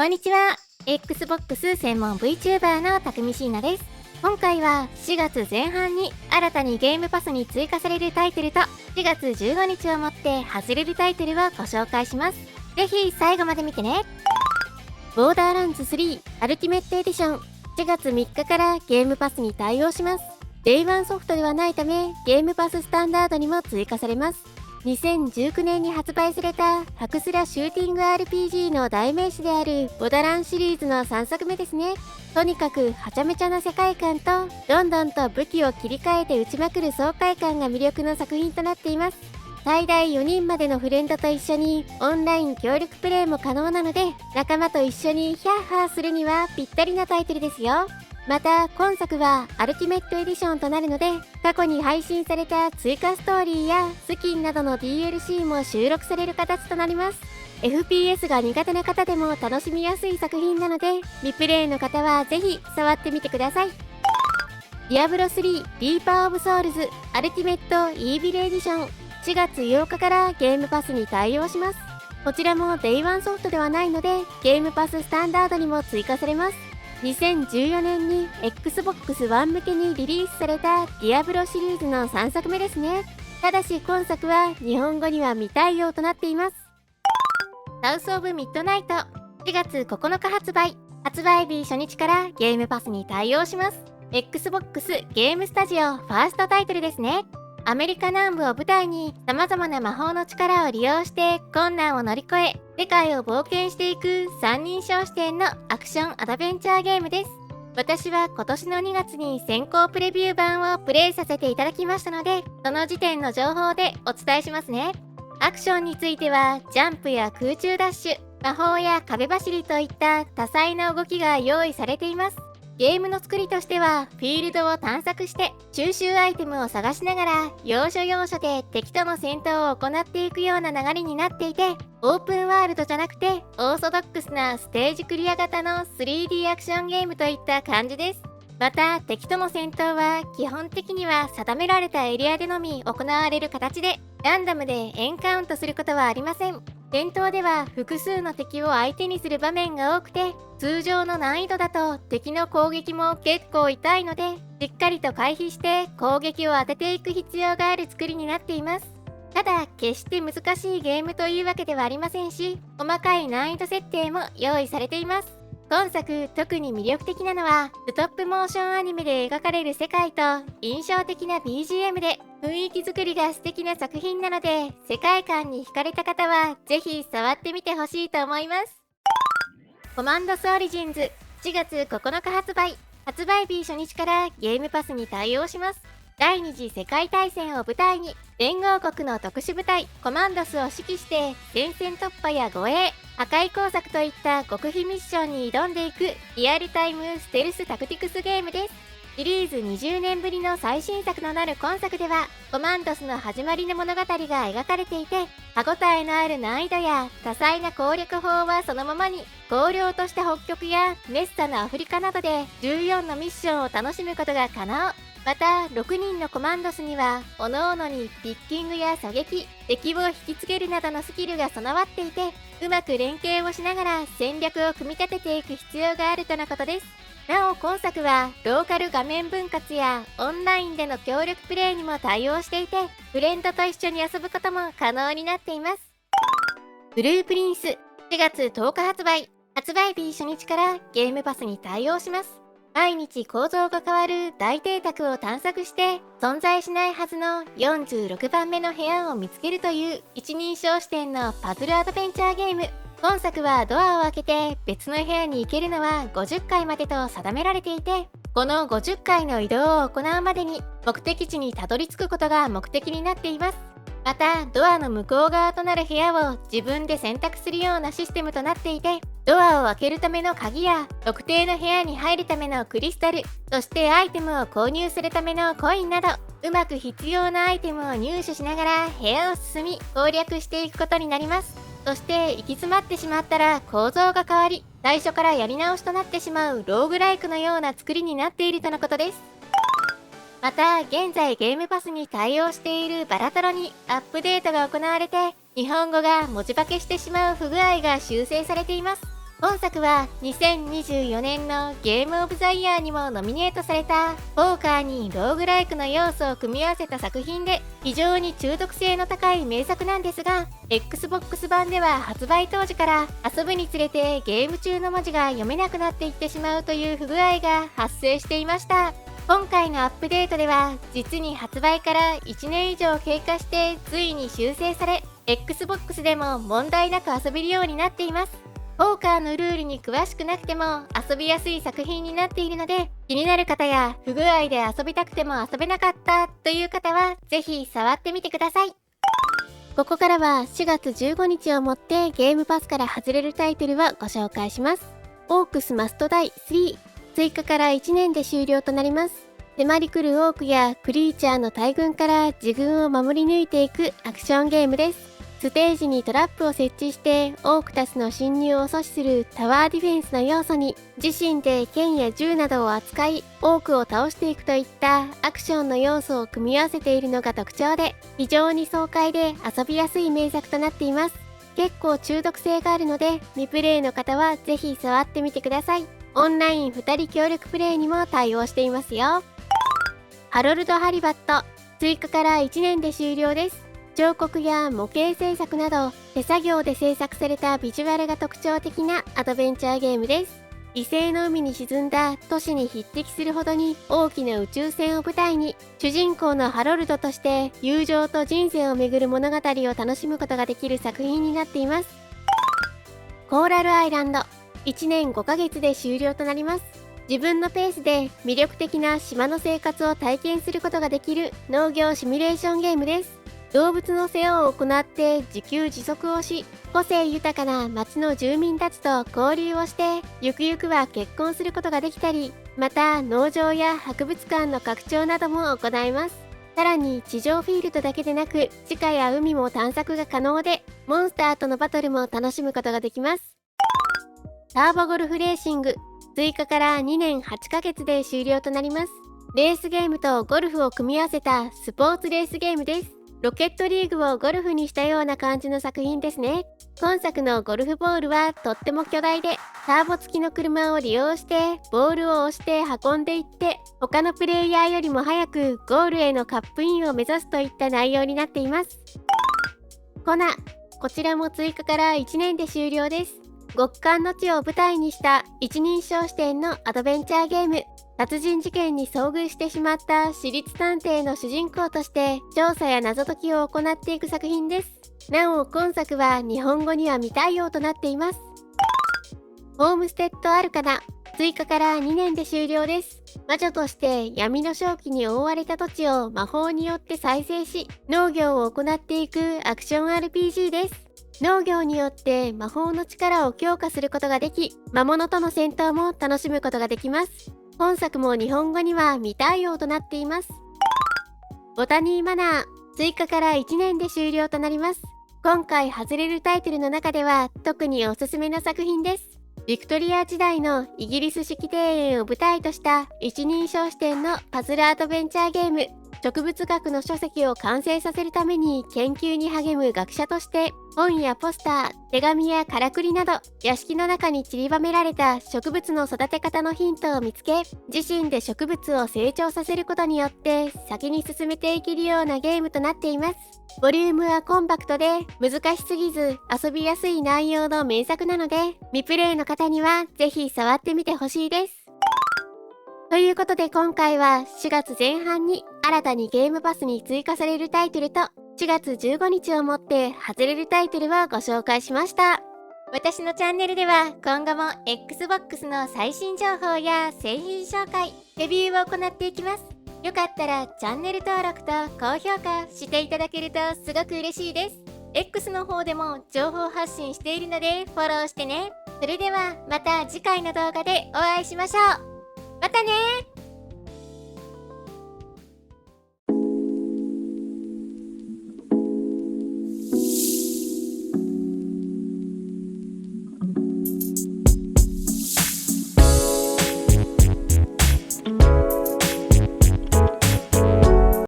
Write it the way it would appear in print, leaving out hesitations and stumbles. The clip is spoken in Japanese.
こんにちは。Xbox 専門 VTuber のたくみしーなです。今回は4月前半に新たにゲームパスに追加されるタイトルと4月15日をもって外れるタイトルをご紹介します。ぜひ最後まで見てね。ボーダーランズ3アルティメットエディション4月3日からゲームパスに対応します。Day1 ソフトではないためゲームパススタンダードにも追加されます。2019年に発売されたハクスラシューティング RPG の代名詞であるボダランシリーズの3作目ですね。とにかくはちゃめちゃな世界観とどんどんと武器を切り替えて撃ちまくる爽快感が魅力の作品となっています。最大4人までのフレンドと一緒にオンライン協力プレイも可能なので、仲間と一緒にヒャッハーするにはぴったりなタイトルですよ。また今作はアルティメットエディションとなるので、過去に配信された追加ストーリーやスキンなどの DLC も収録される形となります。 FPS が苦手な方でも楽しみやすい作品なので、未プレイの方はぜひ触ってみてください。ディアブロ3ディーパーオブソウルズアルティメットイービルエディション4月8日からゲームパスに対応します。こちらも Day1 ソフトではないので、ゲームパススタンダードにも追加されます。2014年に Xbox One 向けにリリースされたディアブロシリーズの3作目ですね。ただし今作は日本語には未対応となっています。サウスオブミッドナイト4月9日発売日初日からゲームパスに対応します。 Xbox ゲームスタジオファーストタイトルですね。アメリカ南部を舞台に様々な魔法の力を利用して困難を乗り越え世界を冒険していく三人称視点のアクションアドベンチャーゲームです。私は今年の2月に先行プレビュー版をプレイさせていただきましたので、その時点の情報でお伝えしますね。アクションについてはジャンプや空中ダッシュ、魔法や壁走りといった多彩な動きが用意されています。ゲームの作りとしてはフィールドを探索して収集アイテムを探しながら要所要所で敵との戦闘を行っていくような流れになっていて、オープンワールドじゃなくてオーソドックスなステージクリア型の 3D アクションゲームといった感じです。また敵との戦闘は基本的には定められたエリアでのみ行われる形で、ランダムでエンカウントすることはありません。戦闘では複数の敵を相手にする場面が多くて、通常の難易度だと敵の攻撃も結構痛いので、しっかりと回避して攻撃を当てていく必要がある作りになっています。ただ決して難しいゲームというわけではありませんし、細かい難易度設定も用意されています。今作特に魅力的なのはストップモーションアニメで描かれる世界と印象的な BGM で雰囲気作りが素敵な作品なので、世界観に惹かれた方はぜひ触ってみてほしいと思います。コマンドスオリジンズ4月9日発売日初日からゲームパスに対応します。第二次世界大戦を舞台に連合国の特殊部隊コマンドスを指揮して戦線突破や護衛、破壊工作といった極秘ミッションに挑んでいくリアルタイムステルスタクティクスゲームです。シリーズ20年ぶりの最新作となる今作ではコマンドスの始まりの物語が描かれていて、歯ごたえのある難易度や多彩な攻略法はそのままに、荒涼とした北極やメッサのアフリカなどで14のミッションを楽しむことが可能。また6人のコマンドスには各々にピッキングや狙撃、敵を引きつけるなどのスキルが備わっていて、うまく連携をしながら戦略を組み立てていく必要があるとのことです。なお今作はローカル画面分割やオンラインでの協力プレイにも対応していて、フレンドと一緒に遊ぶことも可能になっています。ブループリンス4月10日発売日初日からゲームパスに対応します。毎日構造が変わる大邸宅を探索して存在しないはずの46番目の部屋を見つけるという一人称視点のパズルアドベンチャーゲーム。今作はドアを開けて別の部屋に行けるのは50回までと定められていて、この50回の移動を行うまでに目的地にたどり着くことが目的になっています。またドアの向こう側となる部屋を自分で選択するようなシステムとなっていて、ドアを開けるための鍵や特定の部屋に入るためのクリスタル、そしてアイテムを購入するためのコインなど、うまく必要なアイテムを入手しながら部屋を進み攻略していくことになります。そして行き詰まってしまったら構造が変わり、最初からやり直しとなってしまうローグライクのような作りになっているとのことです。また現在ゲームパスに対応しているバラトロにアップデートが行われて、日本語が文字化けしてしまう不具合が修正されています。本作は2024年のゲームオブザイヤーにもノミネートされたポーカーにローグライクの要素を組み合わせた作品で、非常に中毒性の高い名作なんですが、 Xbox 版では発売当時から遊ぶにつれてゲーム中の文字が読めなくなっていってしまうという不具合が発生していました。今回のアップデートでは実に発売から1年以上経過してついに修正され、 Xbox でも問題なく遊べるようになっています。ポーカーのルールに詳しくなくても遊びやすい作品になっているので、気になる方や不具合で遊びたくても遊べなかったという方はぜひ触ってみてください。ここからは4月15日をもってゲームパスから外れるタイトルをご紹介します。オークスマストダイ3、追加から1年で終了となります。迫り来るオークやクリーチャーの大群から自軍を守り抜いていくアクションゲームです。ステージにトラップを設置してオークたちの侵入を阻止するタワーディフェンスの要素に、自身で剣や銃などを扱いオークを倒していくといったアクションの要素を組み合わせているのが特徴で、非常に爽快で遊びやすい名作となっています。結構中毒性があるので、未プレイの方はぜひ触ってみてください。オンライン2人協力プレイにも対応していますよ。ハロルド・ハリバット、追加から1年で終了です。彫刻や模型制作など手作業で制作されたビジュアルが特徴的なアドベンチャーゲームです。異星の海に沈んだ都市に匹敵するほどに大きな宇宙船を舞台に、主人公のハロルドとして友情と人生をめぐる物語を楽しむことができる作品になっています。コーラルアイランド、1年5ヶ月で終了となります。自分のペースで魅力的な島の生活を体験することができる農業シミュレーションゲームです。動物の世話を行って自給自足をし、個性豊かな町の住民たちと交流をして、ゆくゆくは結婚することができたり、また農場や博物館の拡張なども行います。さらに地上フィールドだけでなく地下や海も探索が可能で、モンスターとのバトルも楽しむことができます。ターボゴルフレーシング、追加から2年8ヶ月で終了となります。レースゲームとゴルフを組み合わせたスポーツレースゲームです。ロケットリーグをゴルフにしたような感じの作品ですね。今作のゴルフボールはとっても巨大で、ターボ付きの車を利用してボールを押して運んでいって、他のプレイヤーよりも早くゴールへのカップインを目指すといった内容になっています。コナ、こちらも追加から1年で終了です。極寒の地を舞台にした一人称視点のアドベンチャーゲーム。殺人事件に遭遇してしまった私立探偵の主人公として調査や謎解きを行っていく作品です。なお今作は日本語には未対応となっています。ホームステッドアルカナ、追加から2年で終了です。魔女として闇の正気に覆われた土地を魔法によって再生し、農業を行っていくアクション RPG です。農業によって魔法の力を強化することができ、魔物との戦闘も楽しむことができます。本作も日本語には未対応となっています。ボタニーマナー、追加から1年で終了となります。今回外れるタイトルの中では特におすすめの作品です。ビクトリア時代のイギリス式庭園を舞台とした一人称視点のパズルアドベンチャーゲーム。植物学の書籍を完成させるために研究に励む学者として、本やポスター、手紙やからくりなど屋敷の中に散りばめられた植物の育て方のヒントを見つけ、自身で植物を成長させることによって先に進めていけるようなゲームとなっています。ボリュームはコンパクトで難しすぎず遊びやすい内容の名作なので、未プレイの方にはぜひ触ってみてほしいです。ということで今回は4月前半に新たにゲームパスに追加されるタイトルと4月15日をもって外れるタイトルをご紹介しました。私のチャンネルでは今後も Xbox の最新情報や製品紹介、レビューを行っていきます。よかったらチャンネル登録と高評価していただけるとすごく嬉しいです。X の方でも情報発信しているのでフォローしてね。それではまた次回の動画でお会いしましょう。またねー。